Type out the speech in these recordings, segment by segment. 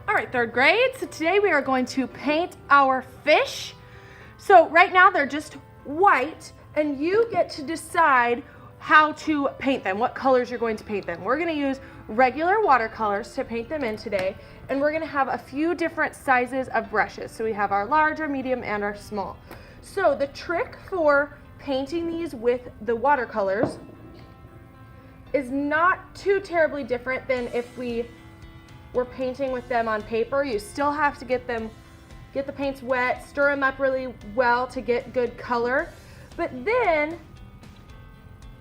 All right, third grade. So today we are going to paint our fish. So right now they're just white, and you get to decide how to paint them, what colors you're going to paint them. We're going to use regular watercolors to paint them in today, and we're going to have a few different sizes of brushes. So we have our large, our medium, and our small. So the trick for painting these with the watercolors is not too terribly different than if we were painting with them on paper. You still have to get the paints wet, stir them up really well to get good color. But then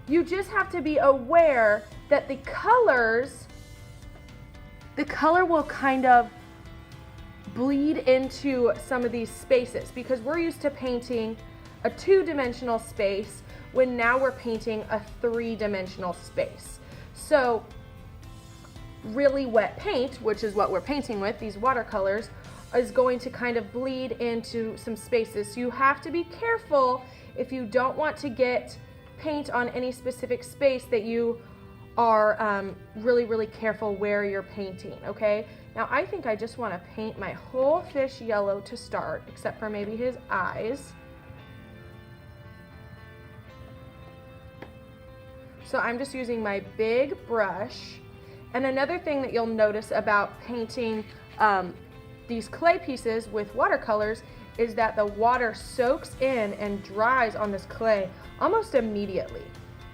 you just have to be aware that the color will kind of bleed into some of these spaces, because we're used to painting a two-dimensional space when now we're painting a three-dimensional space. So really wet paint, which is what we're painting with, these watercolors, is going to kind of bleed into some spaces. So you have to be careful if you don't want to get paint on any specific space, that you are really careful where you're painting, okay? Now I think I just want to paint my whole fish yellow to start, except for maybe his eyes. So I'm just using my big brush. And another thing that you'll notice about painting these clay pieces with watercolors is that the water soaks in and dries on this clay almost immediately.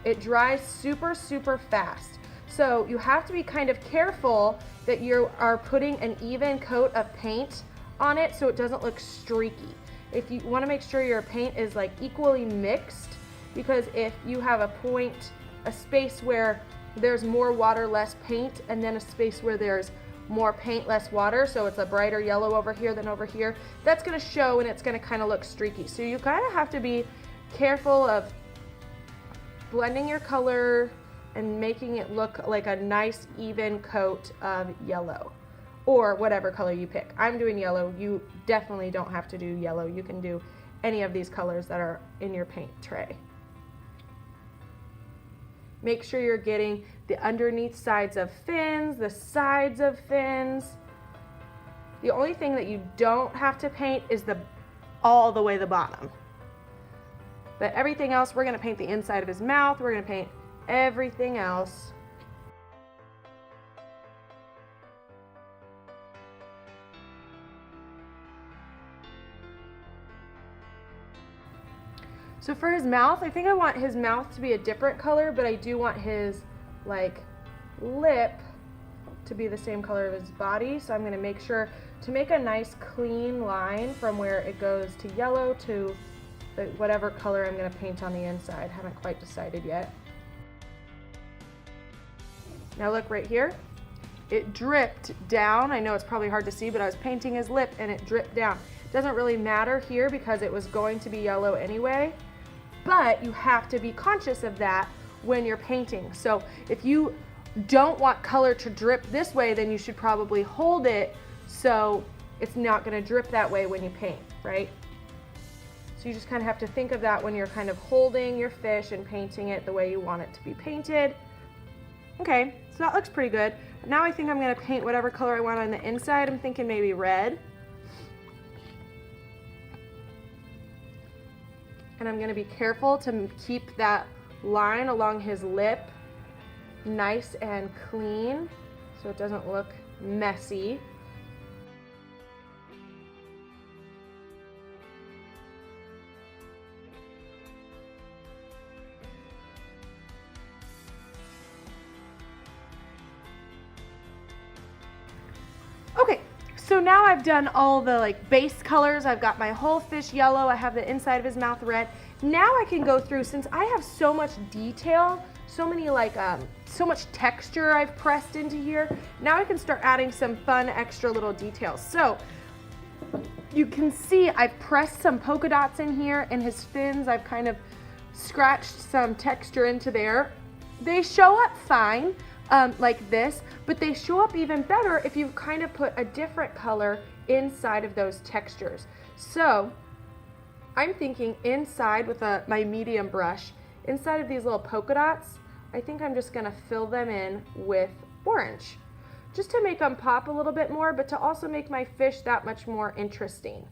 It dries super fast. So you have to be kind of careful that you are putting an even coat of paint on it so it doesn't look streaky. If you want to make sure your paint is like equally mixed, because if you have a space where there's more water, less paint, and then a space where there's more paint, less water, so it's a brighter yellow over here than over here, that's going to show and it's going to kind of look streaky. So you kind of have to be careful of blending your color and making it look like a nice even coat of yellow, or whatever color you pick. I'm doing yellow. You definitely don't have to do yellow. You can do any of these colors that are in your paint tray. Make sure you're getting the underneath sides of fins, the sides of fins. The only thing that you don't have to paint is all the way the bottom. But everything else, we're going to paint the inside of his mouth. We're going to paint everything else. So for his mouth, I think I want his mouth to be a different color, but I do want his lip to be the same color of his body. So I'm going to make sure to make a nice clean line from where it goes to yellow to whatever color I'm going to paint on the inside. Haven't quite decided yet. Now look right here. It dripped down. I know it's probably hard to see, but I was painting his lip and it dripped down. It doesn't really matter here because it was going to be yellow anyway, but you have to be conscious of that when you're painting. So if you don't want color to drip this way, then you should probably hold it so it's not going to drip that way when you paint, right? So you just kind of have to think of that when you're kind of holding your fish and painting it the way you want it to be painted. Okay, so that looks pretty good. Now I think I'm going to paint whatever color I want on the inside. I'm thinking maybe red. And I'm going to be careful to keep that line along his lip nice and clean so it doesn't look messy. Okay, so now I've done all the base colors. I've got my whole fish yellow. I have the inside of his mouth red. Now I can go through, since I have so much detail, so much texture I've pressed into here. Now I can start adding some fun extra little details. So you can see I've pressed some polka dots in here, and his fins, I've kind of scratched some texture into there. They show up fine like this, but they show up even better if you kind of put a different color inside of those textures. So I'm thinking inside with my medium brush, inside of these little polka dots, I think I'm just gonna fill them in with orange. just to make them pop a little bit more, but to also make my fish that much more interesting.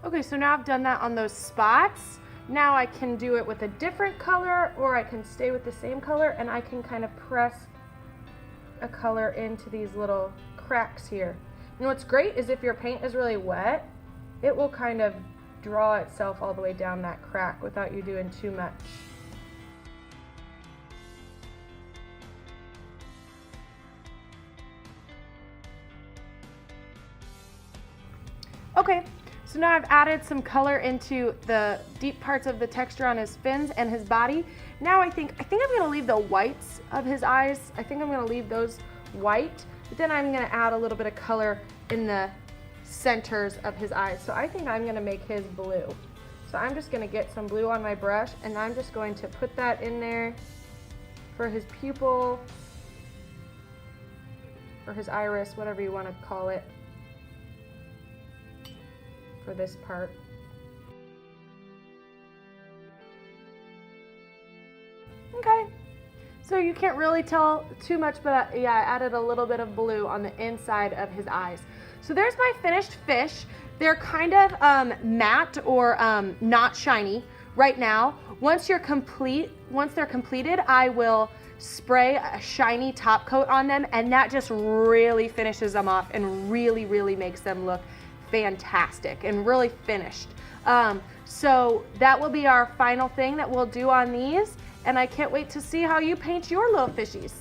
Okay, so now I've done that on those spots. Now I can do it with a different color, or I can stay with the same color, and I can kind of press a color into these little cracks here. And what's great is if your paint is really wet, it will kind of draw itself all the way down that crack without you doing too much. Okay, so now I've added some color into the deep parts of the texture on his fins and his body. Now I think I'm gonna leave the whites of his eyes. I think I'm gonna leave those white, but then I'm gonna add a little bit of color in the centers of his eyes. So I think I'm gonna make his blue. So I'm just gonna get some blue on my brush, and I'm just going to put that in there for his pupil, or his iris, whatever you wanna call it, for this part. Okay, so you can't really tell too much, but yeah, I added a little bit of blue on the inside of his eyes. So there's my finished fish. They're kind of matte or not shiny right now. Once they're completed, I will spray a shiny top coat on them, and that just really finishes them off and really makes them look fantastic and really finished. So that will be our final thing that we'll do on these, and I can't wait to see how you paint your little fishies.